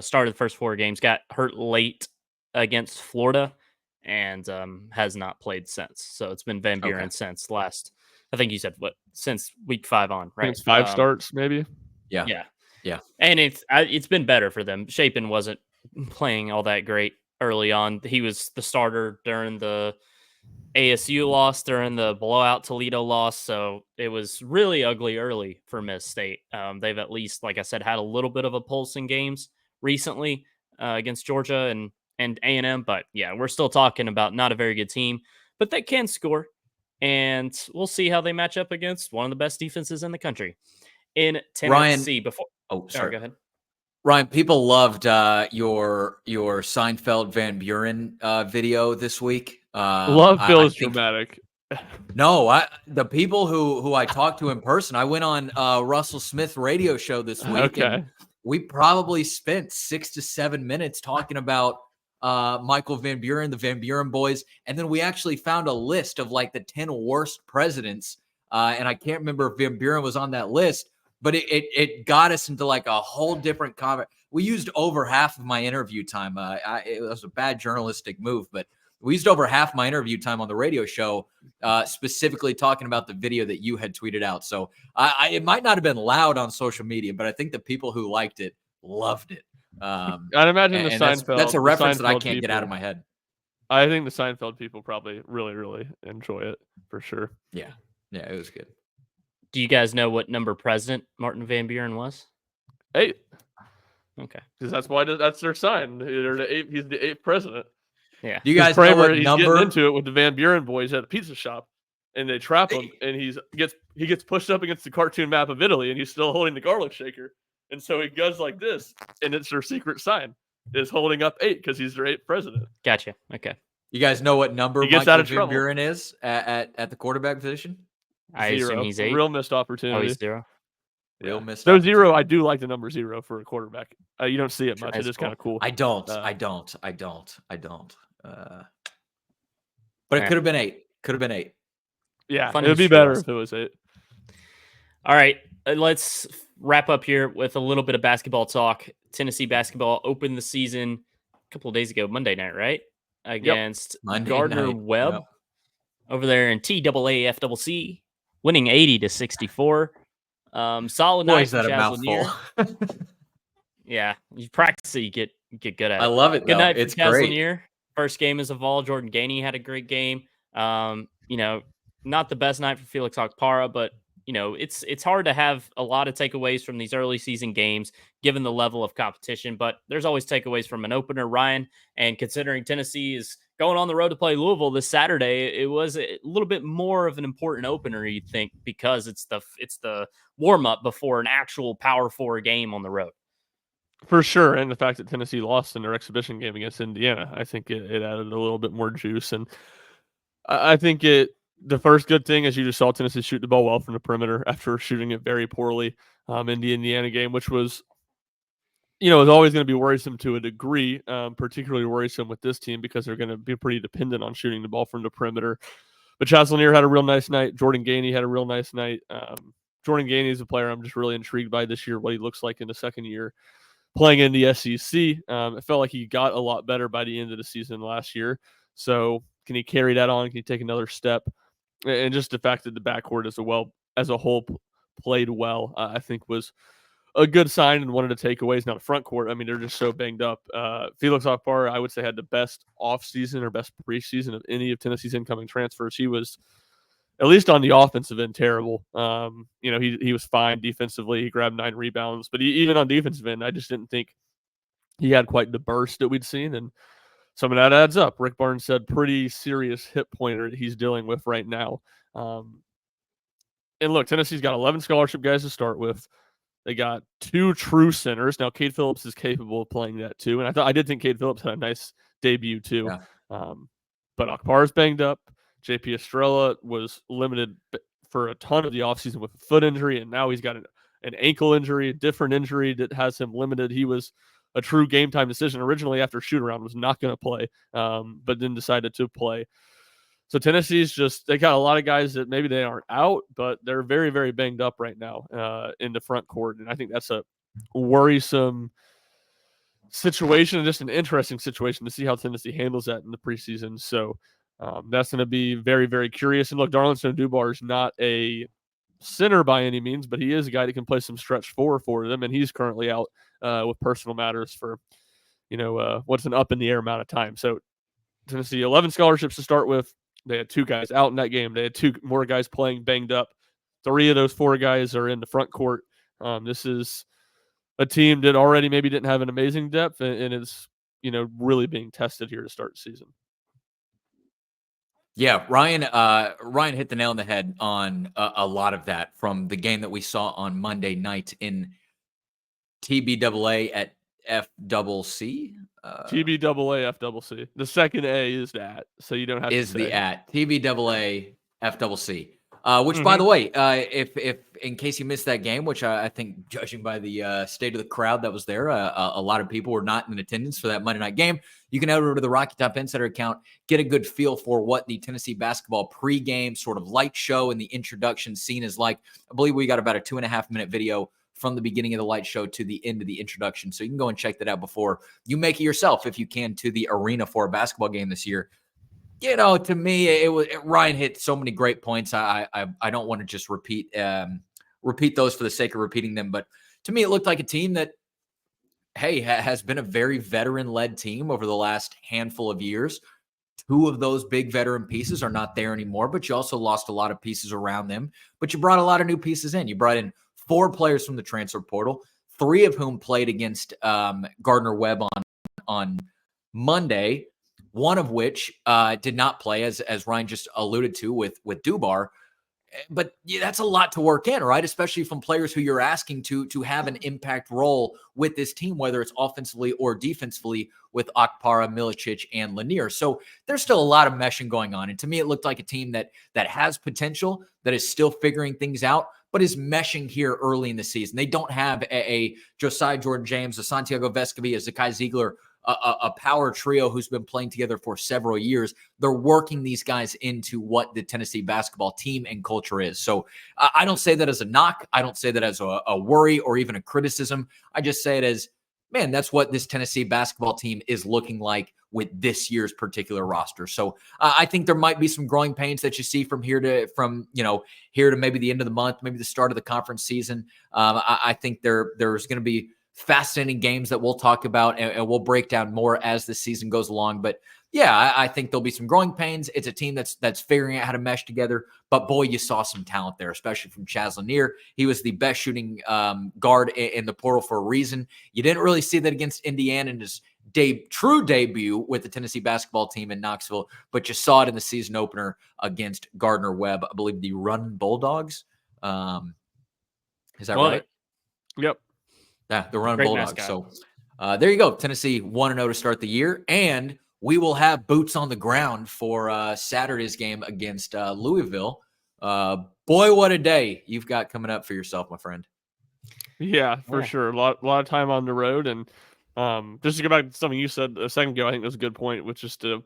Started the first 4 games, got hurt late against Florida, and has not played since. So it's been Van Buren since I think you said since week 5 on, right? It's 5 starts, maybe. Yeah. And it's been better for them. Shapen wasn't playing all that great early on. He was the starter during the ASU loss, during the blowout Toledo loss. So it was really ugly early for Miss State. They've at least, like I said, had a little bit of a pulse in games recently against Georgia and A&M. But yeah, we're still talking about not a very good team, but they can score. And we'll see how they match up against one of the best defenses in the country. In Tennessee, Sorry, go ahead. Ryan, people loved your Seinfeld Van Buren video this week. Love feels dramatic. No, the people who I talked to in person, I went on Russell Smith radio show this week. Okay. And we probably spent 6 to 7 minutes talking about Michael Van Buren, the Van Buren boys. And then we actually found a list of like the 10 worst presidents. And I can't remember if Van Buren was on that list, but it got us into like a whole different comment. We used over half of my interview time. It was a bad journalistic move, but we used over half my interview time on the radio show, specifically talking about the video that you had tweeted out. So it might not have been loud on social media, but I think the people who liked it loved it. I'd imagine the And Seinfeld. that's a reference that I Seinfeld can't get out of people- my head. I think the Seinfeld people probably really, really enjoy it for sure. Yeah, it was good. Do you guys know what number president Martin Van Buren was? 8, Okay. because that's their sign. They're the 8th, he's the 8th president. Yeah. Do you guys Kramer, know what he's number? getting into it with the Van Buren boys at a pizza shop, and they trap him, and he gets pushed up against the cartoon map of Italy, and he's still holding the garlic shaker, and so he goes like this, and it's their secret sign is holding up 8 because he's their 8th president. Gotcha. Okay. You guys know what number He gets Michael out of Van trouble. Buren is at the quarterback position? I 0. assume he's 8. Real missed Oh, opportunity. he's 0. Real missed. So opportunity. 0, I do like the number 0 for a quarterback. You don't see it much. That's It is kind of cool. I don't. Uh, I don't. But it Yeah. could have been 8. Could have been 8. Yeah, Funny it would be history better lesson. if it was 8. All right, let's wrap up here with a little bit of basketball talk. Tennessee basketball opened the season a couple of days ago, Monday night, right? Against Monday Gardner night, Webb yep. over there in TAAFCC, winning 80-64. Solid Boy, night is that for a mouthful. Chaz. Yeah, you practice it, you get good at it. I love it. Good Though. night It's for Chaz great. Lanier. First game as a Vol. Jordan Gainey had a great game. Not the best night for Felix Okpara, but it's hard to have a lot of takeaways from these early season games given the level of competition. But there's always takeaways from an opener, Ryan. And considering Tennessee is going on the road to play Louisville this Saturday, it was a little bit more of an important opener, you'd think, because it's the warm up before an actual Power 4 game on the road. For sure, and the fact that Tennessee lost in their exhibition game against Indiana, I think it added a little bit more juice. And I think the first good thing is you just saw Tennessee shoot the ball well from the perimeter after shooting it very poorly in the Indiana game, which was, is always going to be worrisome to a degree, particularly worrisome with this team because they're going to be pretty dependent on shooting the ball from the perimeter. But Chaz Lanier had a real nice night. Jordan Gainey had a real nice night. Jordan Gainey is a player I'm just really intrigued by this year, what he looks like in the second year playing in the SEC. It felt like he got a lot better by the end of the season last year. So can he carry that on? Can he take another step? And just the fact that the backcourt as a whole played well, I think was a good sign and one of the takeaways. Now the front court, I mean, they're just so banged up. Felix Okpara, I would say, had the best offseason or best preseason of any of Tennessee's incoming transfers. He was, at least on the offensive end, terrible. He was fine defensively. He grabbed 9 rebounds, but even on defensive end, I just didn't think he had quite the burst that we'd seen. And some of that adds up. Rick Barnes said pretty serious hip pointer that he's dealing with right now. And look, Tennessee's got 11 scholarship guys to start with. They got 2 true centers. Now, Cade Phillips is capable of playing that too. And I did think Cade Phillips had a nice debut too. Yeah. But Akbar's banged up. JP Estrella was limited for a ton of the offseason with a foot injury, and now he's got an ankle injury, a different injury that has him limited. He was a true game time decision originally after shoot-around, was not going to play, but then decided to play. So Tennessee's they got a lot of guys that maybe they aren't out, but they're very, very banged up right now in the front court, and I think that's a worrisome situation and just an interesting situation to see how Tennessee handles that in the preseason. So that's going to be very, very curious. And look, Darlington Dubar is not a center by any means, but he is a guy that can play some stretch 4 for them, and he's currently out with personal matters for, what's an up in the air amount of time. So Tennessee, 11 scholarships to start with. They had 2 guys out in that game. They had 2 more guys playing banged up. 3 of those 4 guys are in the front court. This is a team that already maybe didn't have an amazing depth, and it's, really being tested here to start the season. Yeah, Ryan hit the nail on the head on a lot of that from the game that we saw on Monday night in TBAA at FCC. TBAA FCC. The second A is that, so you don't have is to say. the at TBAA FCC. Which, by the way, if in case you missed that game, which I think, judging by the state of the crowd that was there, a lot of people were not in attendance for that Monday night game. You can head over to the Rocky Top Insider account, get a good feel for what the Tennessee basketball pregame sort of light show and the introduction scene is like. I believe we got about a 2.5-minute video from the beginning of the light show to the end of the introduction. So you can go and check that out before you make it yourself, if you can, to the arena for a basketball game this year. To me, Ryan hit so many great points. I don't want to just repeat those for the sake of repeating them. But to me, it looked like a team that, hey, has been a very veteran-led team over the last handful of years. 2 of those big veteran pieces are not there anymore, but you also lost a lot of pieces around them. But you brought a lot of new pieces in. You brought in 4 players from the transfer portal, 3 of whom played against Gardner Webb on Monday, one of which did not play, as Ryan just alluded to with Dubar. But that's a lot to work in, right? Especially from players who you're asking to have an impact role with this team, whether it's offensively or defensively with Akpara, Milicic, and Lanier. So there's still a lot of meshing going on. And to me, it looked like a team that has potential, that is still figuring things out, but is meshing here early in the season. They don't have a Josiah Jordan-James, a Santiago Vescovi, a Zakai Ziegler, a power trio who's been playing together for several years. They're working these guys into what the Tennessee basketball team and culture is. So I don't say that as a knock. I don't say that as a worry or even a criticism. I just say it as, man, that's what this Tennessee basketball team is looking like with this year's particular roster. So I think there might be some growing pains that you see from here to maybe the end of the month, maybe the start of the conference season. I think there's going to be fascinating games that we'll talk about and we'll break down more as the season goes along. But yeah, I think there'll be some growing pains. It's a team that's figuring out how to mesh together. But boy, you saw some talent there, especially from Chaz Lanier. He was the best shooting guard in the portal for a reason. You didn't really see that against Indiana in his true debut with the Tennessee basketball team in Knoxville, but you saw it in the season opener against Gardner Webb, I believe the Run Bulldogs. Is that right? Yep. Yeah, the Run Great Bulldogs. mascot. So there you go. Tennessee 1-0 to start the year. And we will have boots on the ground for Saturday's game against Louisville. Boy, what a day you've got coming up for yourself, my friend. Yeah, for sure. A lot of time on the road. And just to go back to something you said a second ago, I think that's a good point, with just the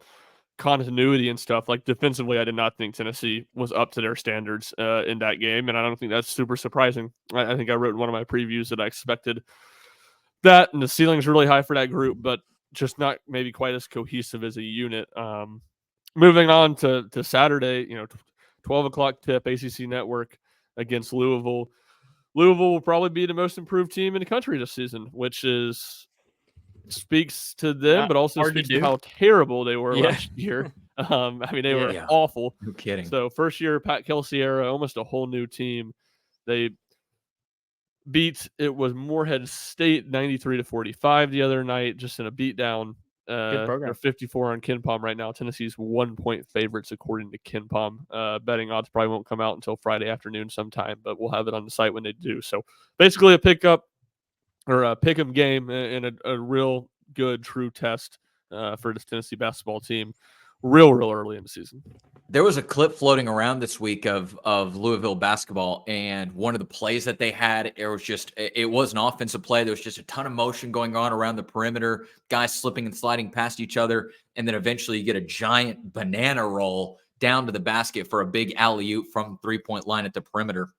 continuity and stuff. Like defensively, I did not think Tennessee was up to their standards in that game, and I don't think that's super surprising. I think I wrote in one of my previews that I expected that, and the ceiling's really high for that group, but just not maybe quite as cohesive as a unit. Moving on to Saturday, 12 o'clock tip, ACC Network against Louisville. Louisville will probably be the most improved team in the country this season, which speaks to them, but also hard to speaks to do. how terrible they were last year. They were awful. No kidding. So first year, Pat Kelsey era, almost a whole new team. They it was Morehead State 93-45 the other night, just in a beatdown. Good program. They're 54 on KenPom right now. Tennessee's 1-point favorites according to KenPom. Betting odds probably won't come out until Friday afternoon sometime, but we'll have it on the site when they do. So basically a pick-em game and a real good, true test for this Tennessee basketball team real early in the season. There was a clip floating around this week of Louisville basketball, and one of the plays that they had, it was an offensive play. There was just a ton of motion going on around the perimeter, guys slipping and sliding past each other, and then eventually you get a giant banana roll down to the basket for a big alley-oop from three-point line at the perimeter.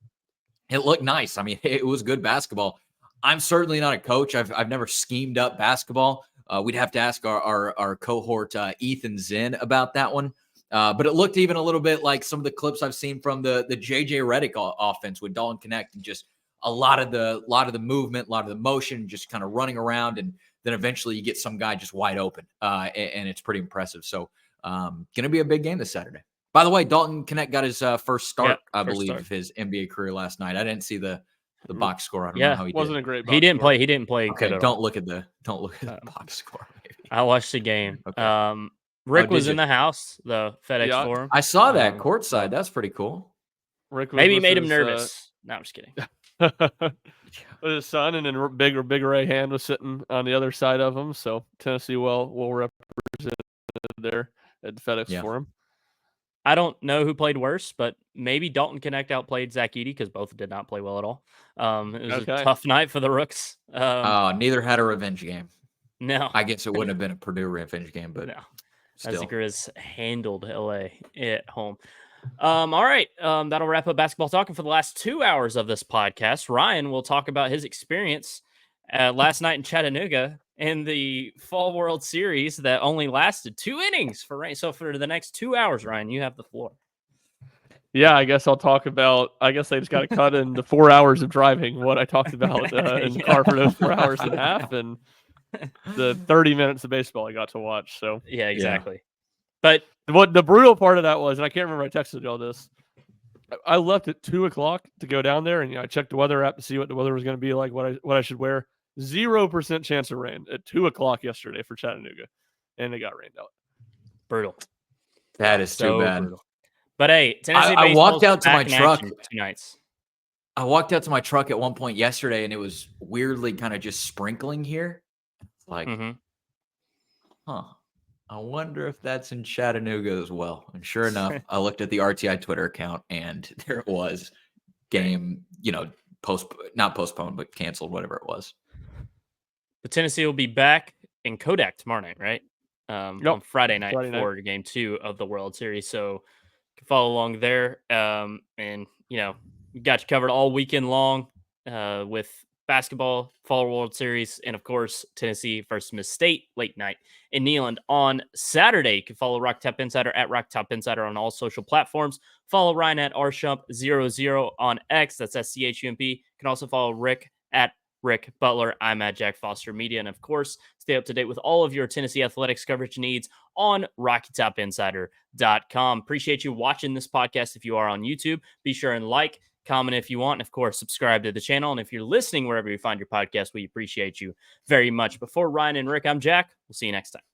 It looked nice. I mean, it was good basketball. I'm certainly not a coach. I've never schemed up basketball. We'd have to ask our cohort Ethan Zinn about that one. But it looked even a little bit like some of the clips I've seen from the JJ Redick offense with Dalton Connect, and just a lot of the movement, a lot of the motion, just kind of running around, and then eventually you get some guy just wide open, and it's pretty impressive. So going to be a big game this Saturday. By the way, Dalton Connect got his first start, I believe, of his NBA career last night. I didn't see the box score. I don't know how he wasn't did. a great box He didn't score. play. He didn't play. Okay, good at don't all. look at the box score. Maybe. I watched the game. Okay. Rick was did in you? the house, the FedEx Yeah. Forum. I saw that courtside. That's pretty cool. Rick was Maybe with made him his, nervous. No, I'm just kidding. with his son, and then Big Ray Hand was sitting on the other side of him. So Tennessee well represented there at the FedEx Forum. I don't know who played worse, but maybe Dalton Connect outplayed Zach Edey because both did not play well at all. It was a Okay. tough night for the Rooks. Neither had a revenge game. No, I guess it wouldn't have been a Purdue revenge game, but no. As the still. Grizz handled LA at home. All right. That'll wrap up basketball talking for the last 2 hours of this podcast. Ryan will talk about his experience last night in Chattanooga in the Fall World Series that only lasted 2 innings for Ryan. So for the next 2 hours, Ryan, you have the floor. Yeah, I guess I'll talk about. I guess they just got to cut into 4 hours of driving what I talked about in the car for those 4 hours and a half, and the 30 minutes of baseball I got to watch. So Yeah, exactly. But what the brutal part of that was, and I can't remember, I texted y'all this. I left at 2:00 to go down there, and I checked the weather app to see what the weather was going to be like, what I should wear. 0% chance of rain at 2:00 yesterday for Chattanooga, and it got rained out. brutal. That is So too bad. brutal. But hey, Tennessee I walked baseball's out to my back in truck. action for 2 nights. I walked out to my truck at one point yesterday, and it was weirdly kind of just sprinkling here. Like, huh. I wonder if that's in Chattanooga as well. And sure enough, I looked at the RTI Twitter account, and there it was. Game, not postponed, but canceled, whatever it was. But Tennessee will be back in Kodak tomorrow night, right? On Friday night for Game 2 of the World Series. So you can follow along there. And, we got you covered all weekend long with basketball, Fall World Series, and, of course, Tennessee versus Miss State late night in Neyland on Saturday. You can follow Rock Top Insider at Rock Top Insider on all social platforms. Follow Ryan at rshump00 on X. That's SCHUMP. You can also follow Rick at Rick Butler. I'm at Jack Foster Media. And of course, stay up to date with all of your Tennessee athletics coverage needs on RockyTopInsider.com. Appreciate you watching this podcast. If you are on YouTube, be sure and like, comment if you want, and of course, subscribe to the channel. And if you're listening wherever you find your podcast, we appreciate you very much. Before Ryan and Rick, I'm Jack. We'll see you next time.